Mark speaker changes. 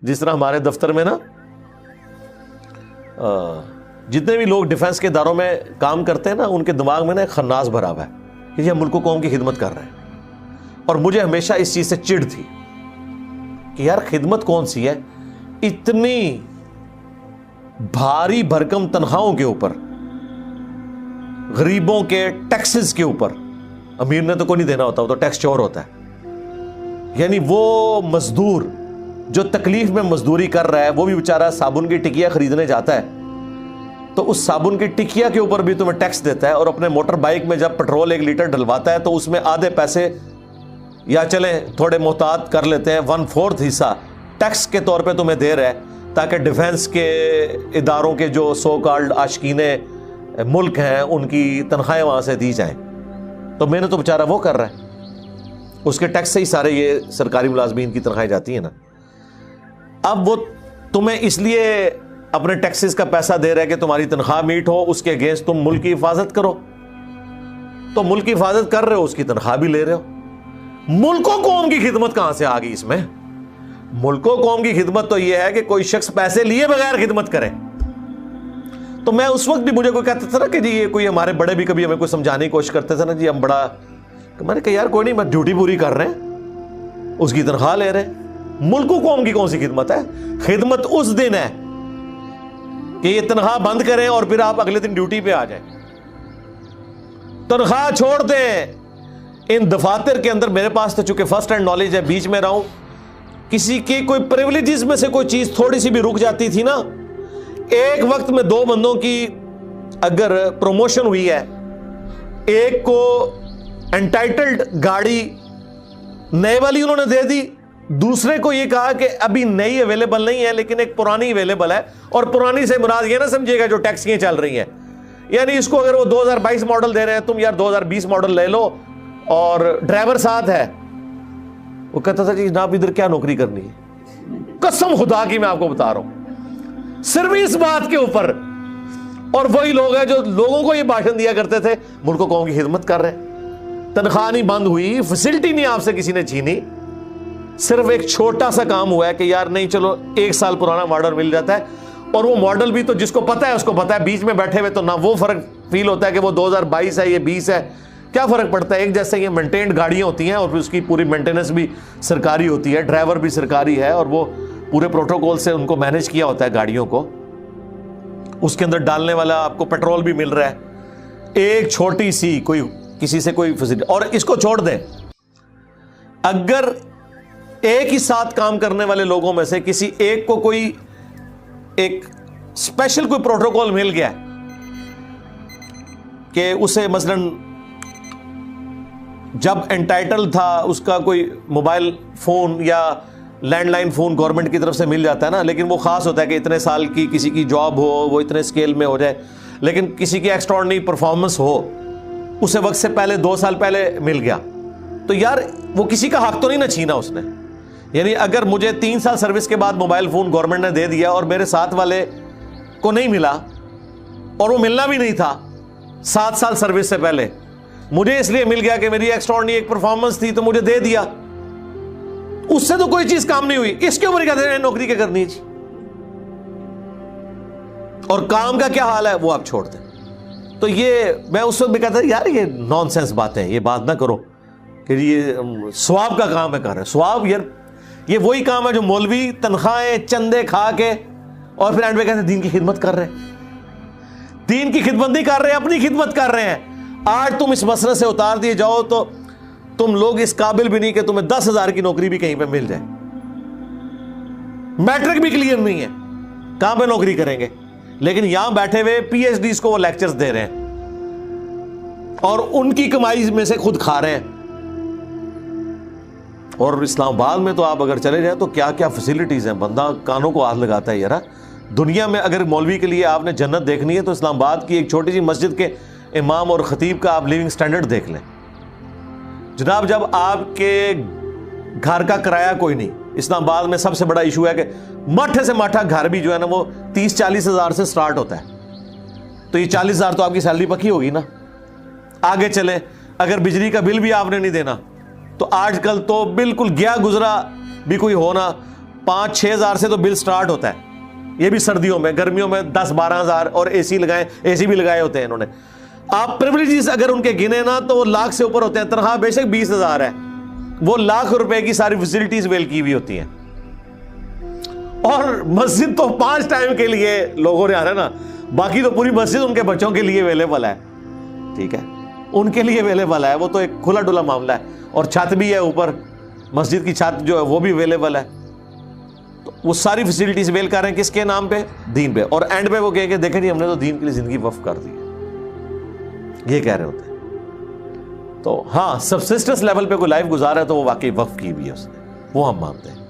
Speaker 1: جس طرح ہمارے دفتر میں نا جتنے بھی لوگ ڈیفنس کے اداروں میں کام کرتے ہیں نا، ان کے دماغ میں نا ایک خناس بھرا ہوا ہے کہ یہ ملک و قوم کی خدمت کر رہے ہیں. اور مجھے ہمیشہ اس چیز سے چڑ تھی کہ یار خدمت کون سی ہے، اتنی بھاری بھرکم تنخواہوں کے اوپر، غریبوں کے ٹیکسز کے اوپر. امیر نے تو کوئی نہیں دینا ہوتا، وہ تو ٹیکس چور ہوتا ہے. یعنی وہ مزدور جو تکلیف میں مزدوری کر رہا ہے، وہ بھی بیچارہ صابن کی ٹکیا خریدنے جاتا ہے تو اس صابن کی ٹکیا کے اوپر بھی تمہیں ٹیکس دیتا ہے، اور اپنے موٹر بائک میں جب پیٹرول 1 لیٹر ڈلواتا ہے تو اس میں آدھے پیسے یا چلیں تھوڑے محتاط کر لیتے ہیں 1/4 حصہ ٹیکس کے طور پہ تمہیں دے رہا ہے، تاکہ ڈیفنس کے اداروں کے جو سو کالڈ عاشقین ملک ہیں ان کی تنخواہیں وہاں سے دی جائیں. تو میں نے تو بیچارہ وہ کر رہا ہے، اس کے ٹیکس سے ہی سارے یہ سرکاری ملازمین کی تنخواہیں جاتی ہیں نا. اب وہ تمہیں اس لیے اپنے ٹیکسز کا پیسہ دے رہا ہے کہ تمہاری تنخواہ میٹ ہو، اس کے اگینسٹ تم ملک کی حفاظت کرو. تو ملک کی حفاظت کر رہے ہو، اس کی تنخواہ بھی لے رہے ہو. ملک و قوم کی خدمت کہاں سے آ گئی اس میں؟ ملک و قوم کی خدمت تو یہ ہے کہ کوئی شخص پیسے لیے بغیر خدمت کرے. تو میں اس وقت بھی، مجھے کوئی کہتا تھا نا کہ جی یہ کوئی ہمارے بڑے بھی کبھی ہمیں کوئی سمجھانے کی کوشش کرتے تھے نا، جی ہم بڑا، میں نے کہا یار کوئی نہیں، میں ڈیوٹی پوری کر رہے ہیں، اس کی تنخواہ لے رہے ہیں. ملک و قوم کی کون سی خدمت ہے؟ خدمت اس دن ہے کہ یہ تنخواہ بند کریں اور پھر آپ اگلے دن ڈیوٹی پہ آ جائیں. تنخواہ چھوڑ دیں. ان دفاتر کے اندر میرے پاس تو چونکہ فرسٹ ہینڈ نالج ہے، بیچ میں رہا ہوں، کسی کی کوئی پریولیجز میں سے کوئی چیز تھوڑی سی بھی رک جاتی تھی نا، ایک وقت میں 2 بندوں کی اگر پروموشن ہوئی ہے، ایک کو انٹائٹلڈ گاڑی نئے والی انہوں نے دے دی، دوسرے کو یہ کہا کہ ابھی نئی اویلیبل نہیں ہے لیکن ایک پرانی اویلیبل ہے. اور پرانی سے مراد یہ نہ سمجھے گا جو ٹیکسیاں چل رہی ہیں، یعنی اس کو اگر وہ 2022 ماڈل دے رہے ہیں، تم یار 2020 ماڈل لے لو اور ڈرائیور ساتھ ہے. وہ کہتا تھا جی جناب ادھر کیا نوکری کرنی ہے؟ قسم خدا کی میں آپ کو بتا رہا ہوں، صرف اس بات کے اوپر. اور وہی لوگ ہیں جو لوگوں کو یہ بھاشن دیا کرتے تھے ملک و قوم کی خدمت کر رہے ہیں. تنخواہ نہیں بند ہوئی، فیسلٹی نہیں آپ سے کسی نے چھینی، صرف ایک چھوٹا سا کام ہوا ہے کہ یار نہیں چلو 1 سال پرانا ماڈل مل جاتا ہے. اور وہ ماڈل بھی تو جس کو پتا ہے اس کو پتا ہے، بیچ میں بیٹھے ہوئے تو نہ وہ فرق فیل ہوتا ہے کہ وہ 2022 ہے یہ 20 ہے، کیا فرق پڑتا ہے؟ ایک جیسے یہ مینٹینڈ گاڑیاں ہوتی ہیں اور پھر اس کی پوری مینٹیننس بھی سرکاری ہوتی ہے، ڈرائیور بھی سرکاری ہے، اور وہ پورے پروٹوکول سے ان کو مینیج کیا ہوتا ہے گاڑیوں کو. اس کے اندر ڈالنے والا آپ کو پیٹرول بھی مل رہا ہے. ایک چھوٹی سی کوئی کسی سے کوئی فیسلٹی. اور اس کو چھوڑ دیں، اگر ایک ہی ساتھ کام کرنے والے لوگوں میں سے کسی ایک کو کوئی ایک اسپیشل کوئی پروٹوکول مل گیا کہ اسے مثلاً جب انٹائٹل تھا اس کا کوئی موبائل فون یا لینڈ لائن فون گورنمنٹ کی طرف سے مل جاتا ہے نا، لیکن وہ خاص ہوتا ہے کہ اتنے سال کی کسی کی جاب ہو، وہ اتنے اسکیل میں ہو جائے، لیکن کسی کی ایکسٹراڈنری پرفارمنس ہو، اسے وقت سے پہلے 2 سال پہلے مل گیا، تو یار وہ کسی کا حق تو نہیں نہ چھینا اس نے. یعنی اگر مجھے 3 سال سروس کے بعد موبائل فون گورنمنٹ نے دے دیا اور میرے ساتھ والے کو نہیں ملا، اور وہ ملنا بھی نہیں تھا 7 سال سروس سے پہلے، مجھے اس لیے مل گیا کہ میری ایکسٹراڈنری ایک پرفارمنس تھی تو مجھے دے دیا، اس سے تو کوئی چیز کام نہیں ہوئی. اس کے اوپر کہتے ہیں نوکری کیا کرنی ہے جی؟ اور کام کا کیا حال ہے وہ آپ چھوڑ دیں. تو یہ میں اس وقت بھی کہتا یار یہ نان سینس باتیں، یہ بات نہ کرو کہ یہ ثواب کا کام ہے کر رہے. ثواب یار یہ وہی کام ہے جو مولوی تنخواہیں چندے کھا کے اور پھر اینڈ میں کہتے ہیں دین کی خدمت کر رہے ہیں. دین کی خدمت نہیں کر رہے، اپنی خدمت کر رہے ہیں. آج تم اس مسئلے سے اتار دیے جاؤ تو تم لوگ اس قابل بھی نہیں کہ تمہیں 10,000 کی نوکری بھی کہیں پہ مل جائے. میٹرک بھی کلیئر نہیں ہے، کہاں پہ نوکری کریں گے؟ لیکن یہاں بیٹھے ہوئے پی ایچ ڈیز کو وہ لیکچرز دے رہے ہیں اور ان کی کمائی میں سے خود کھا رہے ہیں. اور اسلام آباد میں تو آپ اگر چلے جائیں تو کیا کیا فیسلٹیز ہیں، بندہ کانوں کو ہاتھ لگاتا ہے. یار دنیا میں اگر مولوی کے لیے آپ نے جنت دیکھنی ہے تو اسلام آباد کی ایک چھوٹی سی مسجد کے امام اور خطیب کا آپ لیونگ سٹینڈرڈ دیکھ لیں. جناب جب آپ کے گھر کا کرایہ کوئی نہیں، اسلام آباد میں سب سے بڑا ایشو ہے کہ مٹھے سے مٹھا گھر بھی جو ہے نا وہ 30-40 ہزار سے سٹارٹ ہوتا ہے. تو یہ 40 ہزار تو آپ کی سیلری پکی ہوگی نا. آگے چلے اگر بجلی کا بل بھی آپ نے نہیں دینا تو آج کل تو بالکل گیا گزرا بھی کوئی ہونا 5-6 ہزار سے تو بل سٹارٹ ہوتا ہے, یہ بھی سردیوں میں, گرمیوں میں 10-12 ہزار, اور اے سی لگائے, اے سی بھی لگائے ہوتے ہیں انہوں نے. آپ پریولیجز اگر ان کے گنے نا تو وہ لاکھ سے اوپر ہوتے ہیں. تنخواہ بے شک 20,000 ہے, وہ لاکھ روپے کی ساری فیسلٹیز ویل کی ہوئی ہوتی ہیں. اور مسجد تو 5 ٹائم کے لیے لوگوں نے آنا نا, باقی تو پوری مسجد ان کے بچوں کے لیے اویلیبل ہے. ٹھیک ہے, ان کے لیے اویلیبل ہے, وہ تو ایک کھلا ڈلا معاملہ ہے. اور چھت بھی ہے اوپر, مسجد کی چھت جو ہے وہ بھی اویلیبل ہے. تو وہ ساری فیسلٹیز ویل کر رہے ہیں کس کے نام پہ؟ دین پہ. اور اینڈ پہ وہ کہے کہ دیکھیں جی ہم نے تو دین کے لیے زندگی وقف کر دی ہے, یہ کہہ رہے ہوتے ہیں. تو ہاں سبسسٹنس لیول پہ کوئی لائف گزارا ہے تو وہ واقعی وقف کی بھی ہے اس نے, وہ ہم مانتے ہیں.